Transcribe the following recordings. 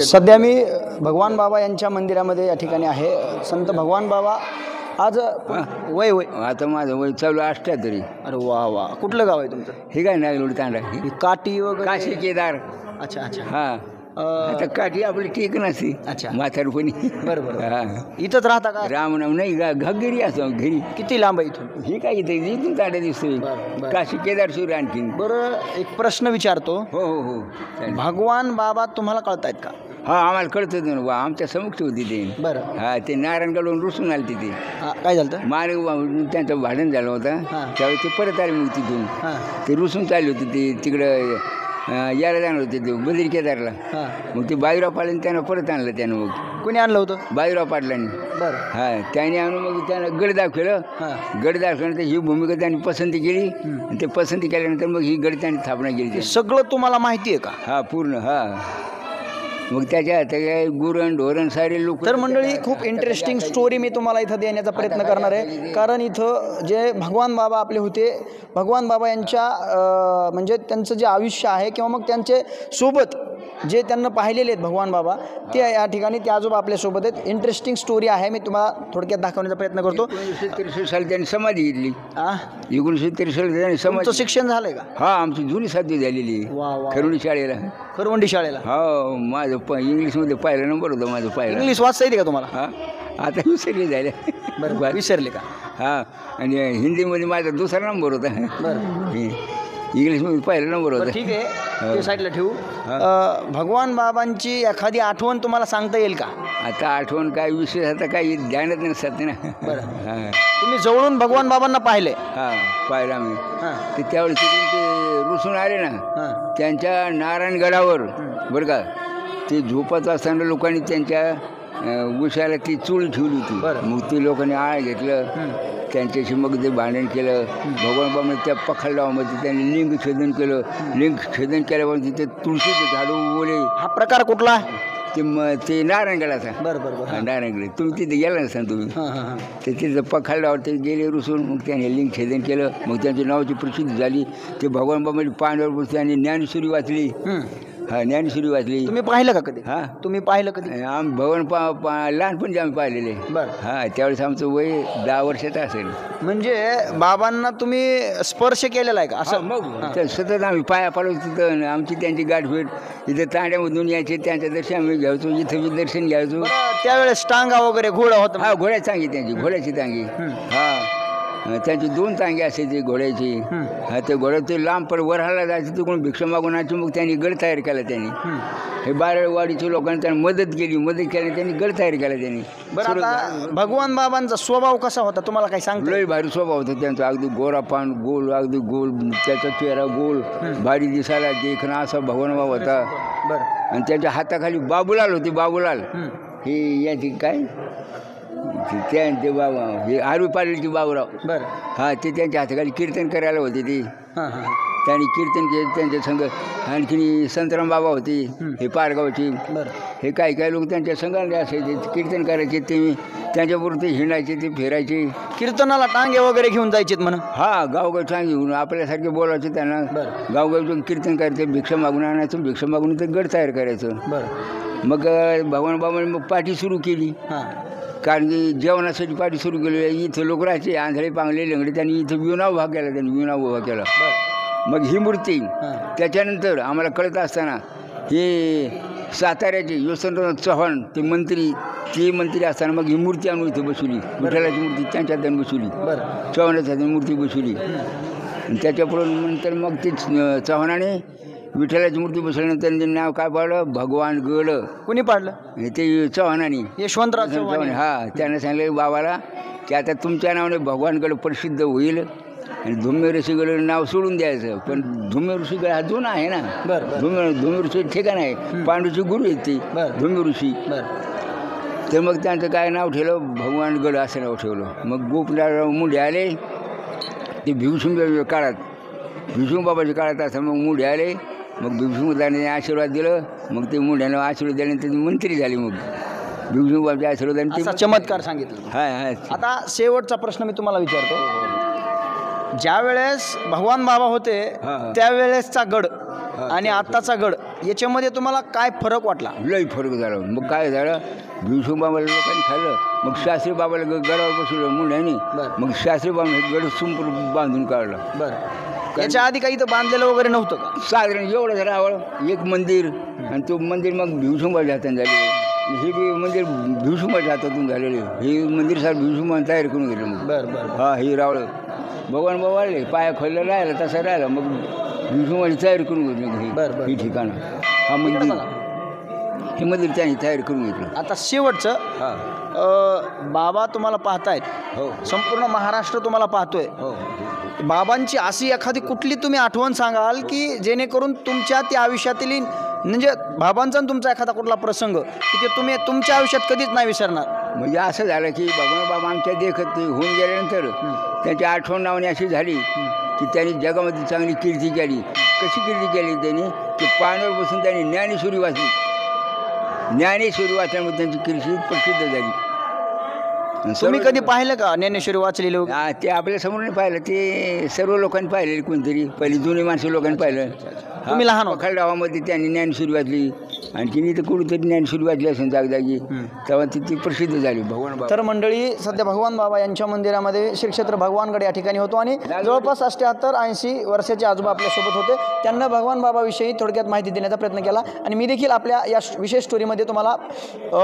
सध्या मी भगवान बाबा यांच्या मंदिरामध्ये या ठिकाणी आहे. संत भगवान बाबा आज वय आता माझं वय चालू 78. अरे वा वा. कुठलं गाव आहे तुमचं? हे काय नागलोडी तांडा ही काठी वगैरे? काशी केदार. अच्छा अच्छा. हा आता काठी आपली टीक नसते. अच्छा. म्हातारपणी. बरोबर. हा इथंच राहता का? रामनाम नाही घरी असं घरी. किती लांब आहे इथून? हे काय इथे इथून तांडा दिसतोय. बरं. काशी केदार सूर्य आणखीन. बरं एक प्रश्न विचारतो. हो हो हो. भगवान बाबा तुम्हाला कळतायत का? हा आम्हाला कळतं ना बा. आमच्या समक्ष होती ते. बरं. हा ते नारायणगडवरून रुसून आले तिथे. काय झालं? मारे त्यांचं भांडण झालं होतं. त्यावेळी ते परत आले मग तिथून. ते रुसून चालले होते ते तिकडं यायला जाणार होते ते बद्री केदारला. मग ते बाजीराव पाटलांनी त्यांना परत आणलं. त्यानं मग कोणी आणलं होतं? बाजीराव पाटलांनी. बरं. हा त्याने आणून मग त्यानं गड दाखवलं. गड दाखवल्यानंतर ही भूमिका त्यांनी पसंती केली. आणि ते पसंती केल्यानंतर मग ही गड त्यांनी स्थापना केली. सगळं तुम्हाला माहिती आहे का? हा पूर्ण. हा मग त्याच्या गुरण ढोरण सारे लोक. तर मंडळी खूप इंटरेस्टिंग स्टोरी मी तुम्हाला इथं देण्याचा प्रयत्न करणार आहे. कारण इथं जे भगवान बाबा आपले होते, भगवान बाबा यांच्या म्हणजे त्यांचं जे आयुष्य आहे किंवा मग त्यांचे सोबत जे त्यांना पाहिलेले आहेत भगवान बाबा, ते या ठिकाणी ते आजोबा आपल्यासोबत आहेत. इंटरेस्टिंग स्टोरी आहे, मी तुम्हाला थोडक्यात दाखवण्याचा प्रयत्न करतो. 1963 साली त्यांनी समाधी घेतली. 1963 साली त्यांनी समाधी. शिक्षण झालंय का? हा आमची जुनी साधवी झालेली. खरवंडी शाळेला. खरवंडी शाळेला? हो माझं इंग्लिशमध्ये पहिला नंबर होता माझं पहिला. इंग्लिश वाचता येते का तुम्हाला? हा आता विसरले झाले. बरं विसरले का? हा आणि हिंदीमध्ये माझा दुसरा नंबर होता. बरं. इंग्लिशमध्ये पहिला नंबर होता. ठीक आहे ते साईडला ठेवू. भगवान बाबांची एखादी आठवण तुम्हाला सांगता येईल का? आता आठवण काय विशेष आता काही ध्यानात नसतात ना. बरं. हां तुम्ही जवळून भगवान बाबांना पाहिले? हां पाहिलं आम्ही. ते त्यावेळेस तिथून ते रुसून आले ना त्यांच्या नारायणगडावर. बरं का ते झोपत असताना लोकांनी त्यांच्या उशाला ती चूळ ठेवली होती. मग ती लोकांनी आळ घेतलं. त्यांच्याशी मग ते भांडण केलं. भगवान बाबांनी त्या पखाडगावामध्ये त्यांनी लिंग छेदन केलं. लिंग छेदन केल्यावर तिथे तुळशीचे झाडं उगवले. हा प्रकार कुठला? ते नारायणगडाचा. बरं बरं. नारायणगड तुम्ही तिथे गेला नसता तुम्ही. ते तिथं पखाडल्यावर ते गेले रुसून. मग त्याने लिंग छेदन केलं. मग त्यांच्या नावाची प्रसिद्धी झाली. ते भगवान बाबांनी पाण्यावर बसले आणि ज्ञानेश्वरी वाचली. हा ज्ञानेश्वरी वाचली. तुम्ही पाहिलं का कधी? हां तुम्ही पाहिलं कधी? आम्ही भगवान लहानपणी आम्ही पाहिलेले. बरं. हां त्यावेळेस आमचं वय 10 वर्षाचं असेल. म्हणजे बाबांना तुम्ही स्पर्श केलेला आहे का? असं मग सतत आम्ही पाया पडलो तिथं. आमची त्यांची गाठभेट इथं तांड्यामधून यायचे. त्यांचं दर्शन आम्ही घ्यायचो. इथं बी दर्शन घ्यायचो. त्यावेळेस टांगा वगैरे घोडा होता? हा घोड्या टांगी त्यांची. घोड्याची टांगी. हा त्यांची 2 टांगे असायची घोड्याची. हा ते घोड्या ते लांब पण वरहाला जायचं. तिकडून भिक्षा मागून आणायची. मग त्यांनी गड तयार केला. त्यांनी हे बारावाडीच्या लोकांनी त्यांनी मदत केली. त्यांनी गड तयार केला त्यांनी. बरं आता भगवान बाबांचा स्वभाव कसा होता तुम्हाला काही सांगतो? लय भारी स्वभाव होता त्यांचा. अगदी गोरा पान गोल अगदी गोल. त्याचा चेहरा गोल भारी दिसायला देखणं असा भगवान बाबा होता. बरं. आणि त्यांच्या हाताखाली बाबूलाल होते. बाबूलाल हे याची काय ते बाबा हे आरवी पाटीलची बाबूराव. बरं. हा ते त्यांच्या हाताखाली कीर्तन करायला होते. ते त्यांनी कीर्तन केलं त्यांच्या संघ. आणखी संतराम बाबा होते हे पारगावचे. हे काही लोक त्यांच्या संघाने असायचे. कीर्तन करायचे. ते त्यांच्याबरोबर ते हिंडायचे. ते फिरायचे. कीर्तनाला टांगे वगैरे घेऊन जायचेत म्हणून? हा गावगाव टांगे घेऊन आपल्यासारखे बोलायचे त्यांना. गावगाव जाऊन कीर्तन करायचे. भिक्षा मागून आणायचं. भिक्षा मागून ते गड तयार करायचं. मग भगवान बाबांनी मग पाठी सुरू केली. कारण की जेवणासाठी पाठी सुरू केली. इथं लोक राहायचे आंधळे पांगले लंगडे. त्यांनी इथं विणा उभा केला. उभा केला. मग ही मूर्ती त्याच्यानंतर आम्हाला कळत असताना हे साताऱ्याचे यशवंतराव चव्हाण ते मंत्री असताना मग ही मूर्ती आणून इथं बसवली. विठ्ठलाची मूर्ती त्यांच्या हाताने बसवली. चव्हाणाच्या हाताने मूर्ती बसवली. त्याच्यापुढून नंतर मग ते चव्हाणाने विठ्ठलाची मूर्ती बसवल्यानंतर त्यांचं नाव काय पाडलं? भगवान गड. कोणी पाडलं? ते चव्हाणाने. यशवंतराव चव्हाण. हा त्यानं सांगितलं बाबाला की आता तुमच्या नावाने भगवान गड प्रसिद्ध होईल. आणि धुम्य ऋषीगड नाव सोडून द्यायचं. पण धुम्य ऋषीगड हा जुना आहे ना. धुम्य ऋषी ठिकाण आहे. पांडूचे गुरु आहेत ते धुम्य ऋषी. तर मग त्यांचं काय नाव ठेवलं? भगवान गड असं नाव ठेवलं. मग गोपीनाथराव मुंडे आले. ते भिवसिंग काळात भिवसिंग बाबाच्या काळात असं मग मुंडे आले. मग भिवसिंगदाने आशीर्वाद दिलं. मग ते मुंड्यानं आशीर्वाद दिल्यानंतर ते मंत्री झाले. मग भिवसिंग बाबाच्या आशीर्वादाने ते चमत्कार सांगितलं. हां. आता शेवटचा प्रश्न मी तुम्हाला विचारतो. ज्या वेळेस भगवान बाबा होते त्यावेळेसचा गड आणि आत्ताचा गड याच्यामध्ये तुम्हाला काय फरक वाटला? लई फरक झाला. मग काय झालं, भिवशंग बाबाला लोकांनी खाल्लं, मग शास्त्री बाबाला गडावर बसवलं मुंड्याने, मग शास्त्री बाबाने गड संपूर्ण बांधून काढला. बरं, याच्या आधी काही इथं बांधलेलं वगैरे नव्हतं का? साधारण एवढं झालं आवड एक मंदिर, आणि तो मंदिर मग भिवशंबाच्या हाताने झालेलं. हे बी मंदिर भिवशंबाच्या हातातून झालेलं. हे मंदिर सार भिवशंबाने तयार करून गेलं. मग बरं. हा हे रावलं भगवान बाबा आले, पाया खोलला राहिला तसा राहिला, मग भिवशंबाची तयार करून घेतली. ही ठिकाणं हा मंदिर, हे मंदिर त्यांनी तयार करून घेतलं. आता शेवटचं, बाबा तुम्हाला पाहतायत, हो संपूर्ण महाराष्ट्र तुम्हाला पाहतोय. हो. बाबांची अशी एखादी कुठली तुम्ही आठवण सांगाल की जेणेकरून तुमच्या त्या आयुष्यातील, म्हणजे बाबांचा आणि तुमचा एखादा कुठला प्रसंग की ते तुम्ही तुमच्या आयुष्यात कधीच नाही विसरणार? म्हणजे असं झालं की भगवान बाबा आमच्या देखत ते होऊन गेल्यानंतर त्यांची आठवण नावाने अशी झाली की त्यांनी जगामध्ये चांगली कीर्ती केली. कशी कीर्ती केली त्यांनी, की पाण्यावर बसून त्यांनी ज्ञानेश्वरी वाचली. ज्ञानेश्वरी वाचल्यामुळे त्यांची कीर्ती प्रसिद्ध झाली. तुम्ही कधी पाहिलं का ज्ञानेश्वरी वाचलेलं? ते आपल्या समोर नाही पाहिलं, ते सर्व लोकांनी पाहिलेलं. कोणतरी पहिली जुनी माणसं लोकांनी पाहिलं. तुम्ही लहान होता. खलगावामध्ये त्यांनी ज्ञानेश्वरी वाचली, आणखी इथं कुठेतरी ज्ञानेश्वरी वाचली असेल जागजागी, तेव्हा ती प्रसिद्ध झाली. भगवान बाबा तर मंडळी, सध्या भगवान बाबा यांच्या मंदिरामध्ये श्री क्षेत्र भगवानगड या ठिकाणी होतो आणि जवळपास 78-80 वर्षाचे आजोबा आपल्यासोबत होते. त्यांना भगवान बाबाविषयी थोडक्यात माहिती देण्याचा प्रयत्न केला आणि मी देखील आपल्या या विशेष स्टोरीमध्ये तुम्हाला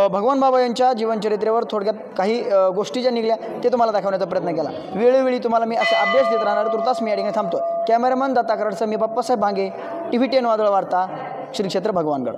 भगवान बाबा यांच्या जीवनचरित्रेवर थोडक्यात काही गोष्टी ज्या निघल्या ते तुम्हाला दाखवण्याचा प्रयत्न केला. वेळोवेळी तुम्हाला मी असे अपडेट्स देत राहणार. तुर्तास मी या ठिकाणी थांबतो. कॅमेरामन दत्ता कराडसह मी बाप्पासाहेब भांगे, TV10 वादळ वार्ता, श्री क्षेत्र भगवानगड.